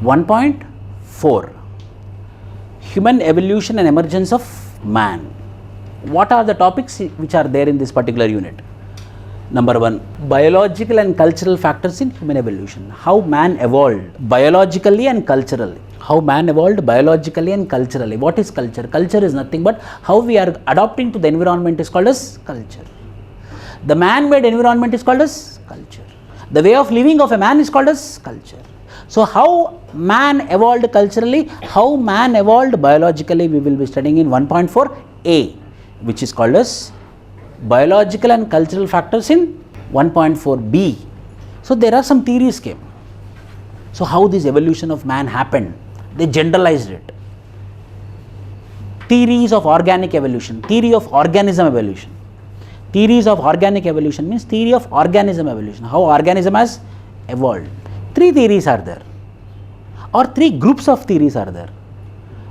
1.4 Human Evolution and Emergence of Man. What are the topics which are there in this particular unit? Number 1, biological and cultural factors in human evolution. How man evolved biologically and culturally. How man evolved biologically and culturally. What is culture? Culture is nothing but how we are adapting to the environment is called as culture. The man-made environment is called as culture. The way of living of a man is called as culture. So how man evolved culturally, how man evolved biologically, we will be studying in 1.4a, which is called as biological and cultural factors in 1.4b. So there are some theories came. So how this evolution of man happened, they generalized it. Theories of organic evolution, theory of organism evolution. Theories of organic evolution means theory of organism evolution, how organism has evolved. 3 theories are there, or 3 groups of theories are there.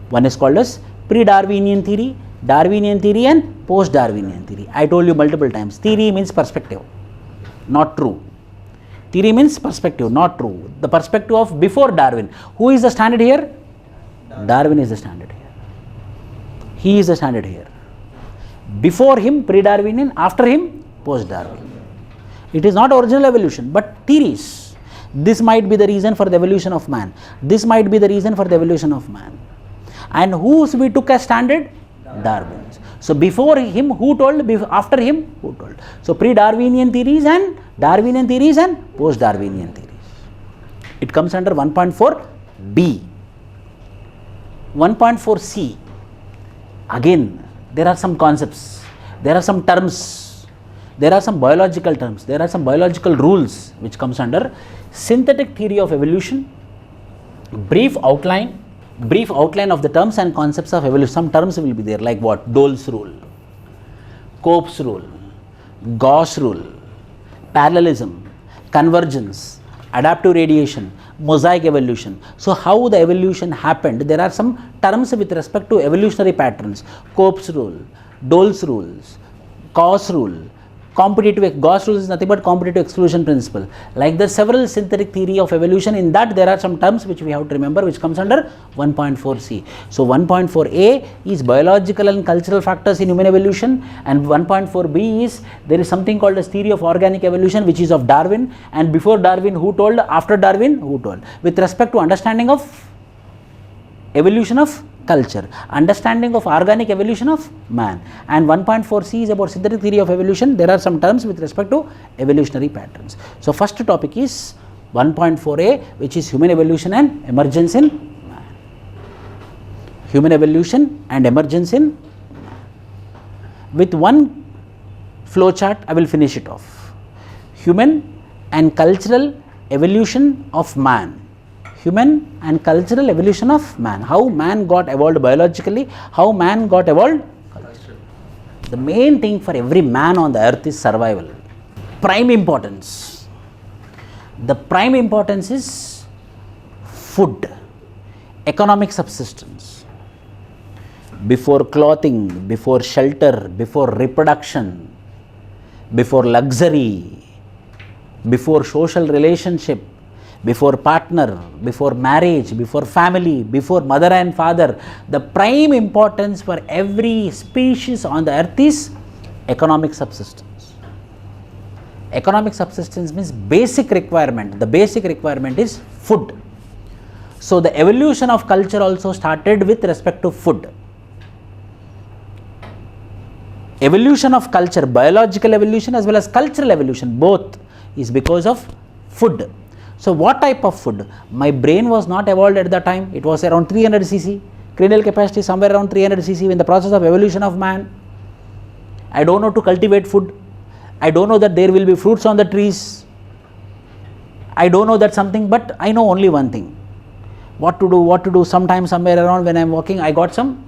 One is called as pre-Darwinian theory, Darwinian theory and post-Darwinian theory. I told you multiple times, theory means perspective, not true. Theory means perspective, not true. The perspective of before Darwin. Who is the standard here? Darwin is the standard here. He is the standard here. Before him, pre-Darwinian, after him, post-Darwin. It is not original evolution, but theories. This might be the reason for the evolution of man. This might be the reason for the evolution of man. And whose we took as standard? Darwin's. So before him, who told? After him, who told? So pre-Darwinian theories and Darwinian theories and post-Darwinian theories. It comes under 1.4b. 1.4c. Again, there are some concepts, there are some terms, there are some biological terms, there are some biological rules which comes under synthetic theory of evolution. Brief outline of the terms and concepts of evolution. Some terms will be there like what? Dole's rule, Cope's rule, Gauss rule, parallelism, convergence, adaptive radiation, mosaic evolution. So how the evolution happened, there are some terms with respect to evolutionary patterns. Cope's rule, Dole's rules, Gauss rule, Gauss rule is nothing but competitive exclusion principle. Like the several synthetic theory of evolution, in that there are some terms which we have to remember, which comes under 1.4c. So 1.4a is biological and cultural factors in human evolution, and 1.4b is there is something called as theory of organic evolution, which is of Darwin, and before Darwin who told, after Darwin who told, with respect to understanding of evolution of culture, understanding of organic evolution of man. And 1.4c is about synthetic theory of evolution. There are some terms with respect to evolutionary patterns. So first topic is 1.4a, which is human evolution and emergence in man. Human evolution and emergence in man. With one flow chart I will finish it off. Human and cultural evolution of man. Human and cultural evolution of man. How man got evolved biologically, how man got evolved culturally. The main thing for every man on the earth is survival. Prime importance. The prime importance is food, economic subsistence. Before clothing, before shelter, before reproduction, before luxury, before social relationship, before partner, before marriage, before family, before mother and father, the prime importance for every species on the earth is economic subsistence. Economic subsistence means basic requirement. The basic requirement is food. So the evolution of culture also started with respect to food. Evolution of culture, biological evolution as well as cultural evolution, both is because of food. So what type of food? My brain was not evolved at that time. It was around 300 cc. Cranial capacity somewhere around 300 cc in the process of evolution of man. I don't know to cultivate food. I don't know that there will be fruits on the trees. I don't know that something, but I know only one thing. What to do. Sometime somewhere around when I am walking, I got some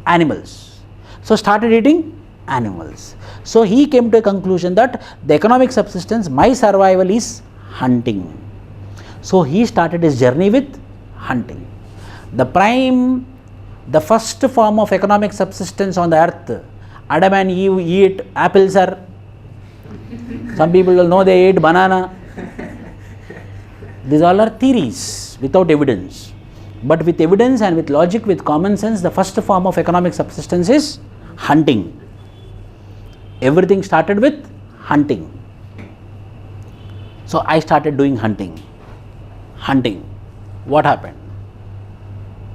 animals. So started eating animals. So he came to a conclusion that the economic subsistence, my survival is hunting. So he started his journey with hunting. The first form of economic subsistence on the earth, Adam and Eve eat apples, sir. Some people will know they ate banana. These all are theories. evidence, without evidence. But with evidence and with logic, with common sense, the first form of economic subsistence is hunting. Everything started with hunting. So I started doing hunting. What happened?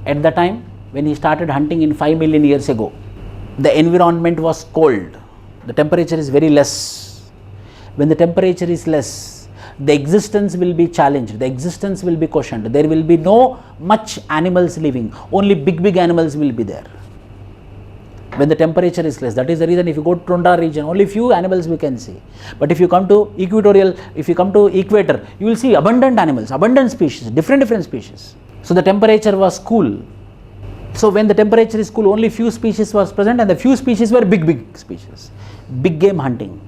At the time when he started hunting in 5 million years ago, the environment was cold. The temperature is very less. When the temperature is less, the existence will be challenged, the existence will be questioned. There will be no much animals living, only big animals will be there. When the temperature is less, that is the reason if you go to Tundra region, only few animals we can see. But if you come to equatorial, if you come to equator, you will see abundant animals, abundant species, different species. So the temperature was cool. So when the temperature is cool, only few species was present, and the few species were big species. Big game hunting.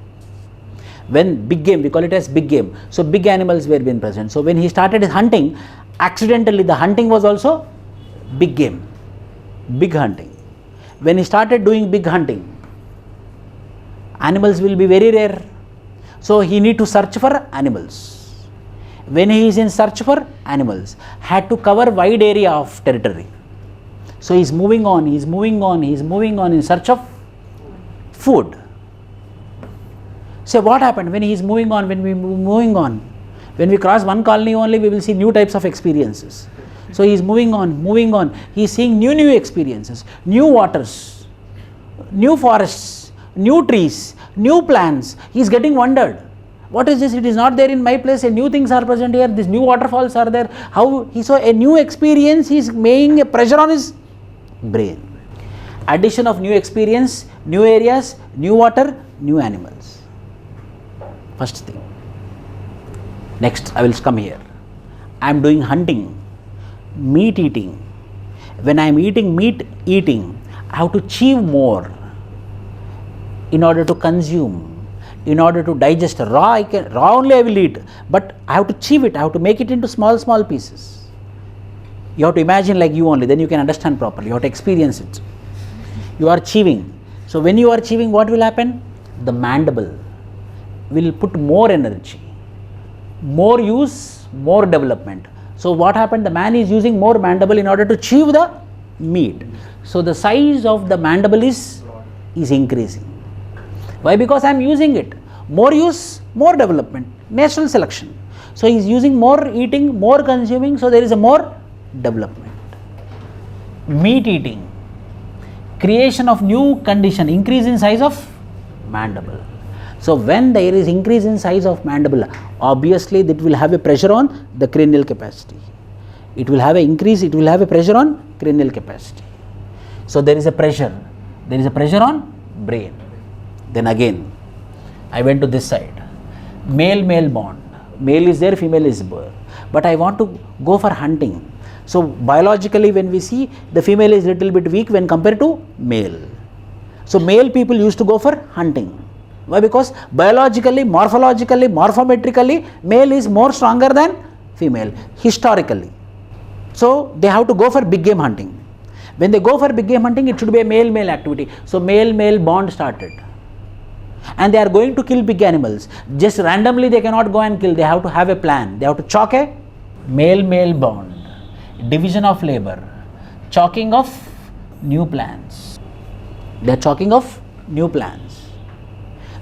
When big game, we call it as big game. So big animals were being present. So when he started his hunting, accidentally the hunting was also big game, big hunting. When he started doing big hunting, animals will be very rare. So he need to search for animals. When he is in search for animals, had to cover wide area of territory. So he is moving on in search of food. So what happened when he is moving on, when we cross one colony only, we will see new types of experiences. So he is moving on, he is seeing new experiences, new waters, new forests, new trees, new plants. He is getting wondered. What is this? It is not there in my place, and new things are present here, these new waterfalls are there. How he saw a new experience, he is making a pressure on his brain. Addition of new experience, new areas, new water, new animals. First thing. Next, I will come here. I am doing hunting, meat eating. When I am eating meat eating, I have to achieve more in order to consume, in order to digest. Raw only I will eat, but I have to achieve it. I have to make it into small pieces. You have to imagine like you only, then you can understand properly. You have to experience it. You are achieving. So when you are achieving, what will happen? The mandible will put more energy, more use, more development. So what happened? The man is using more mandible in order to achieve the meat. So the size of the mandible is increasing. Why? Because I am using it. More use, more development, natural selection. So he is using more eating, more consuming, so there is a more development. Meat eating, creation of new condition, increase in size of mandible. So when there is increase in size of mandible, obviously that will have a pressure on the cranial capacity. It will have a pressure on cranial capacity. So there is a pressure on brain. Then again, I went to this side. Male bond. Male is there, female is there. But I want to go for hunting. So biologically when we see, the female is little bit weak when compared to male. So male people used to go for hunting. Why? Because biologically, morphologically, morphometrically, male is more stronger than female, historically. So they have to go for big game hunting. When they go for big game hunting, it should be a male activity. So male bond started. And they are going to kill big animals. Just randomly they cannot go and kill. They have to have a plan. They have to chalk a male bond, division of labor, chalking of new plans. They are chalking of new plans.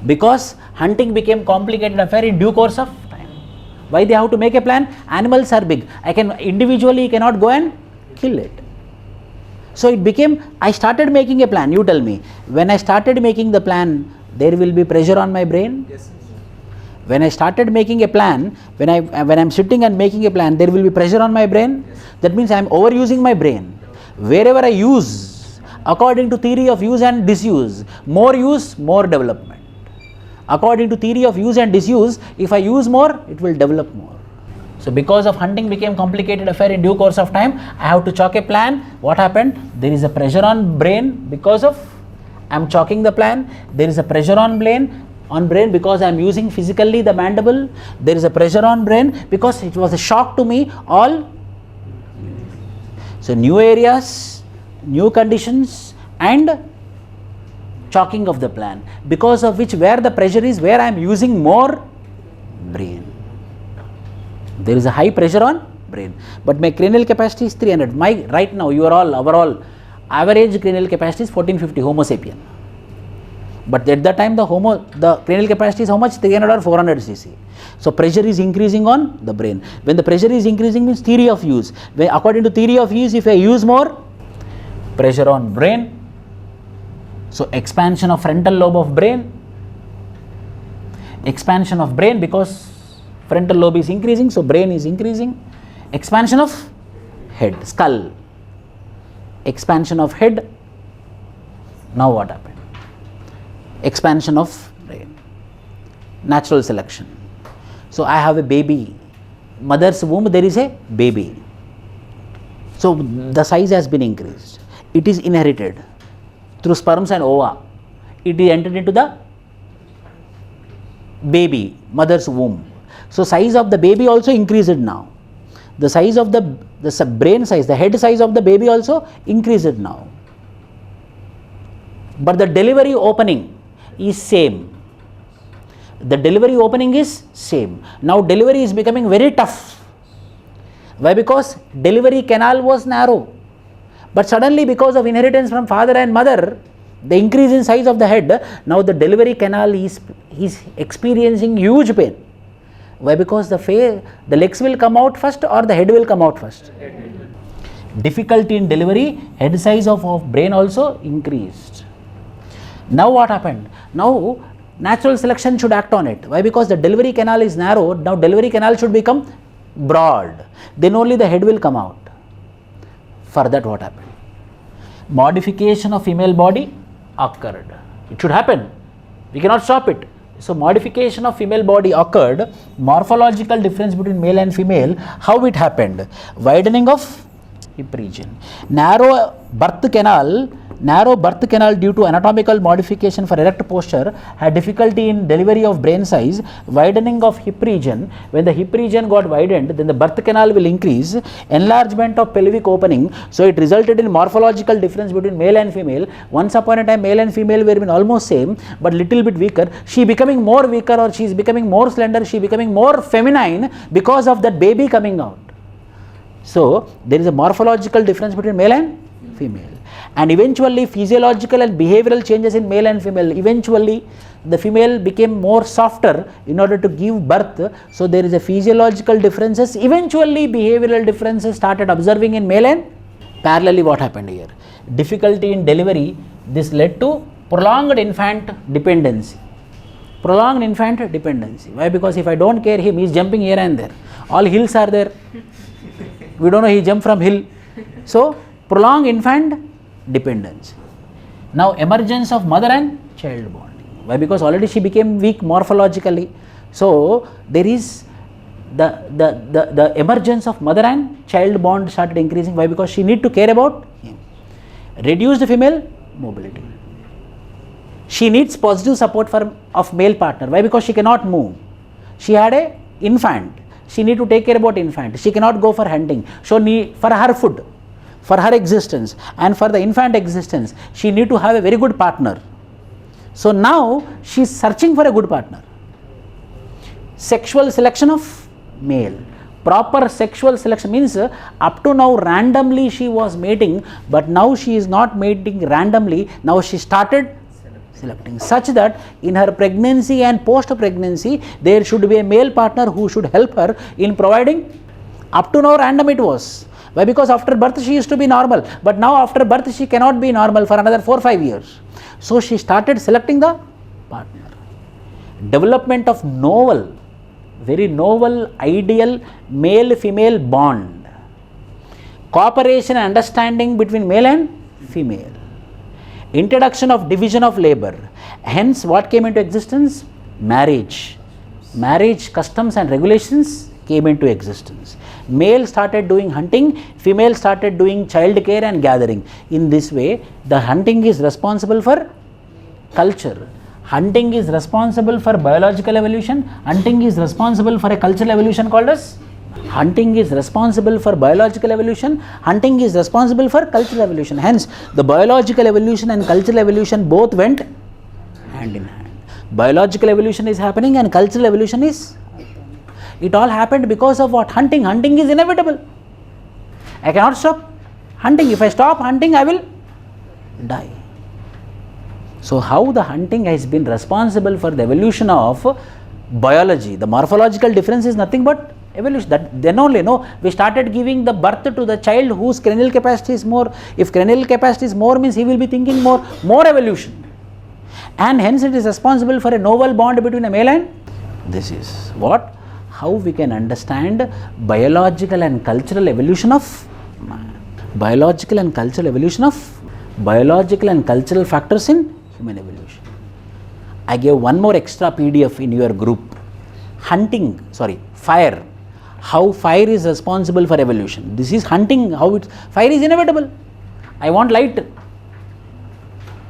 Because hunting became complicated affair in due course of time. Why they have to make a plan? Animals are big. I can individually cannot go and kill it. So it became, I started making a plan. You tell me, when I started making the plan, there will be pressure on my brain? Yes. When I started making a plan, when I am sitting and making a plan, there will be pressure on my brain? Yes. That means I am overusing my brain. Wherever I use, according to theory of use and disuse, more use, more development. According to theory of use and disuse, if I use more, it will develop more. So because of hunting became complicated affair in due course of time, I have to chalk a plan. What happened? There is a pressure on brain because of I am chalking the plan. There is a pressure on brain because I am using physically the mandible. There is a pressure on brain because it was a shock to me all. So new areas, new conditions and chalking of the plan, because of which where the pressure is, where I am using more brain. There is a high pressure on brain. But my cranial capacity is 300. Right now, overall average cranial capacity is 1450 Homo sapien. But at that time, the cranial capacity is how much? 300 or 400 cc. So pressure is increasing on the brain. When the pressure is increasing means theory of use. According to theory of use, if I use more, pressure on brain. So expansion of frontal lobe of brain. Expansion of brain because frontal lobe is increasing, so brain is increasing. Expansion of head, skull. Expansion of head. Now what happened? Expansion of brain. Natural selection. So I have a baby. Mother's womb, there is a baby. So the size has been increased. It is inherited through sperms and ova. It is entered into the baby, mother's womb. So size of the baby also increased now. The size of the brain size, the head size of the baby also increased now. But the delivery opening is same. The delivery opening is same. Now delivery is becoming very tough. Why? Because delivery canal was narrow. But suddenly, because of inheritance from father and mother, the increase in size of the head, now the delivery canal is experiencing huge pain. Why? Because the legs will come out first or the head will come out first. Difficulty in delivery, head size of brain also increased. Now what happened? Now natural selection should act on it. Why? Because the delivery canal is narrow. Now delivery canal should become broad. Then only the head will come out. For that what happened? Modification of female body occurred. It should happen. We cannot stop it. So modification of female body occurred. Morphological difference between male and female. How it happened? Widening of hip region. Narrow birth canal due to anatomical modification for erect posture had difficulty in delivery of brain size. Widening of hip region. When the hip region got widened, then the birth canal will increase. Enlargement of pelvic opening. So it resulted in morphological difference between male and female. Once upon a time, male and female were almost same, but little bit weaker. She becoming more weaker, or she is becoming more slender. She becoming more feminine because of that baby coming out. So there is a morphological difference between male and female. And eventually physiological and behavioral changes in male and female. Eventually the female became more softer in order to give birth. So there is a physiological differences. Eventually behavioral differences started observing in male and parallelly what happened here? Difficulty in delivery. This led to prolonged infant dependency. Prolonged infant dependency. Why? Because if I don't care him, he is jumping here and there. All hills are there. We don't know he jumped from hill. So prolonged infant dependency. Now emergence of mother and child bonding. Why? Because already she became weak morphologically. So there is the emergence of mother and child bond started increasing. Why? Because she need to care about him. Reduced female mobility. She needs positive support of male partner. Why? Because she cannot move. She had a infant. She need to take care about infant. She cannot go for hunting. So for her food, for her existence and for the infant existence, she need to have a very good partner. So now she is searching for a good partner. Sexual selection of male. Proper sexual selection means up to now randomly she was mating, but now she is not mating randomly. Now she started selecting, such that in her pregnancy and post-pregnancy there should be a male partner who should help her in providing. Up to now random it was. Why? Because after birth she used to be normal, but now after birth she cannot be normal for another 4-5 years. So she started selecting the partner. Development of novel, very novel, ideal male-female bond. Cooperation and understanding between male and female. Introduction of division of labor. Hence what came into existence? Marriage. Marriage customs and regulations came into existence. Male started doing hunting, female started doing child care and gathering. In this way, the hunting is responsible for culture. Hunting is responsible for biological evolution. Hunting is responsible for a cultural evolution called as. Hunting is responsible for biological evolution. Hunting is responsible for cultural evolution. Hence, the biological evolution and cultural evolution both went hand in hand. Biological evolution is happening and cultural evolution is. It all happened because of what? Hunting. Hunting is inevitable. I cannot stop hunting. If I stop hunting, I will die. So how the hunting has been responsible for the evolution of biology? The morphological difference is nothing but evolution. That then only, no, we started giving the birth to the child whose cranial capacity is more. If cranial capacity is more, means he will be thinking more evolution, and hence it is responsible for a novel bond between a male and. This is what, how we can understand biological and cultural evolution of man. Biological and cultural evolution of biological and cultural factors in human evolution. I gave one more extra PDF in your group. Fire. How fire is responsible for evolution. This is hunting, how it's, fire is inevitable. I want light.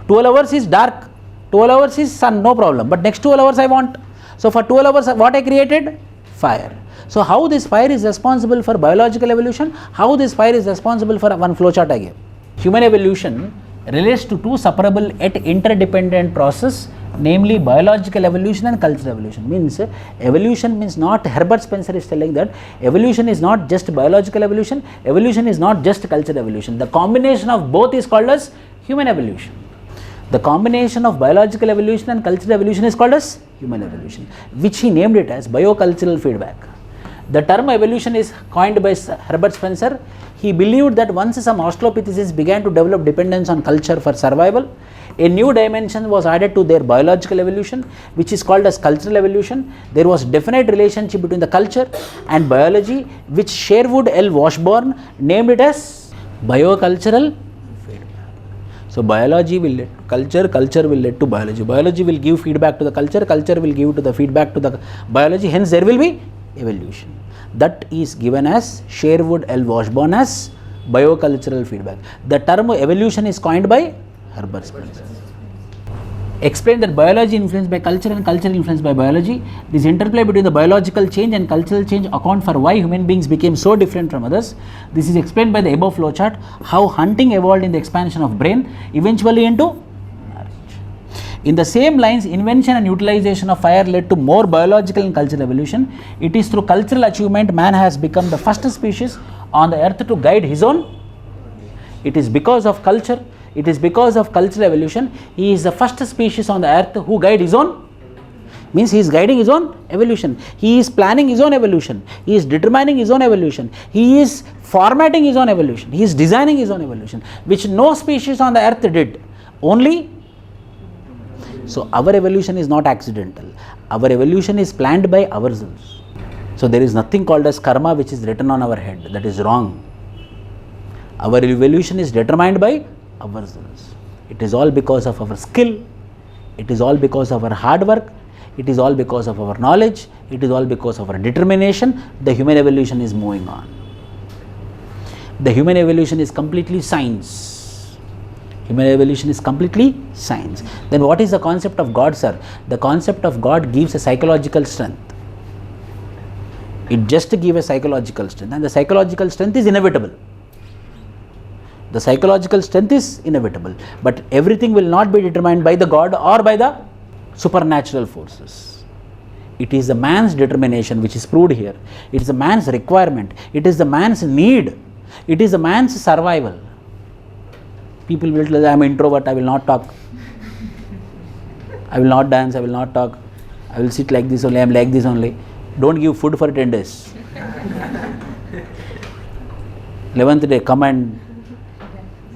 12 hours is dark, 12 hours is sun, no problem. But next 12 hours I want. So for 12 hours, what I created? Fire. So how this fire is responsible for biological evolution? How this fire is responsible for one flowchart I gave. Human evolution relates to two separable yet interdependent process, namely biological evolution and cultural evolution. Means evolution means not, Herbert Spencer is telling that evolution is not just biological evolution, evolution is not just cultural evolution. The combination of both is called as human evolution. The combination of biological evolution and cultural evolution is called as human evolution, which he named it as biocultural feedback. The term evolution is coined by Herbert Spencer. He believed that once some Australopithecines began to develop dependence on culture for survival, a new dimension was added to their biological evolution, which is called as cultural evolution. There was definite relationship between the culture and biology, which Sherwood L. Washburn named it as biocultural feedback. So biology will lead to culture, culture will lead to biology. Biology will give feedback to the culture, culture will give to the feedback to the biology, hence there will be evolution. That is given as Sherwood L. Washburn as biocultural feedback. The term evolution is coined by Herbert Spencer. Explain that biology influenced by culture and culture influenced by biology. This interplay between the biological change and cultural change account for why human beings became so different from others. This is explained by the above flowchart, how hunting evolved in the expansion of brain, eventually into marriage. In the same lines, invention and utilization of fire led to more biological and cultural evolution. It is through cultural achievement man has become the first species on the earth to guide his own. It is because of culture, it is because of cultural evolution, he is the first species on the earth who guide his own, means he is guiding his own evolution. He is planning his own evolution, he is determining his own evolution, he is formatting his own evolution, he is designing his own evolution, which no species on the earth did, only. So our evolution is not accidental, our evolution is planned by ourselves. So there is nothing called as karma which is written on our head, that is wrong. Our evolution is determined by ourselves. It is all because of our skill, it is all because of our hard work, it is all because of our knowledge, it is all because of our determination. The human evolution is moving on. The human evolution is completely science. Human evolution is completely science. Then what is the concept of God, sir? The concept of God gives a psychological strength. It just gives a psychological strength, and the psychological strength is inevitable. The psychological strength is inevitable, but everything will not be determined by the God or by the supernatural forces. It is the man's determination which is proved here. It is the man's requirement. It is the man's need. It is the man's survival. People will tell, I am an introvert, I will not talk. I will not dance, I will not talk. I will sit like this only, I am like this only. Don't give food for 10 days. 11th day, come and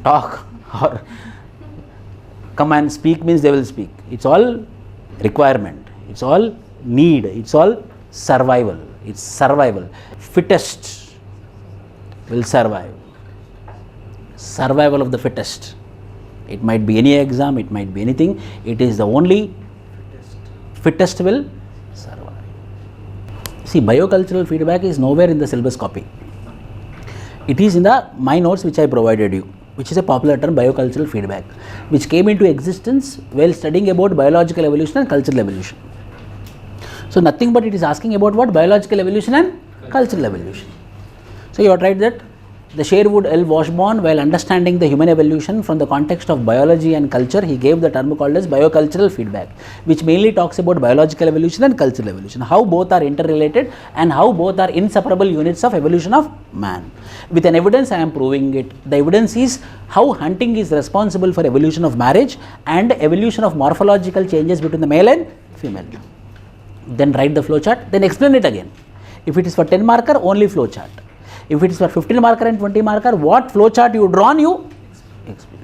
talk, or come and speak means they will speak. It's all requirement, it's all need, it's all survival, it's survival. Fittest will survive. Survival of the fittest. It might be any exam, it might be anything, it is the only fittest will survive. See, biocultural feedback is nowhere in the syllabus copy. It is in the my notes which I provided you, which is a popular term, biocultural feedback, which came into existence while studying about biological evolution and cultural evolution. So nothing but it is asking about what? Biological evolution and cultural evolution. So you have tried that? The Sherwood L. Washburn, while understanding the human evolution from the context of biology and culture, he gave the term called as biocultural feedback, which mainly talks about biological evolution and cultural evolution, how both are interrelated and how both are inseparable units of evolution of man. With an evidence, I am proving it. The evidence is how hunting is responsible for evolution of marriage and evolution of morphological changes between the male and female. Then write the flowchart, then explain it again. If it is for 10 marker, only flowchart. If it is for 15 marker and 20 marker, what flowchart you drawn, you explain.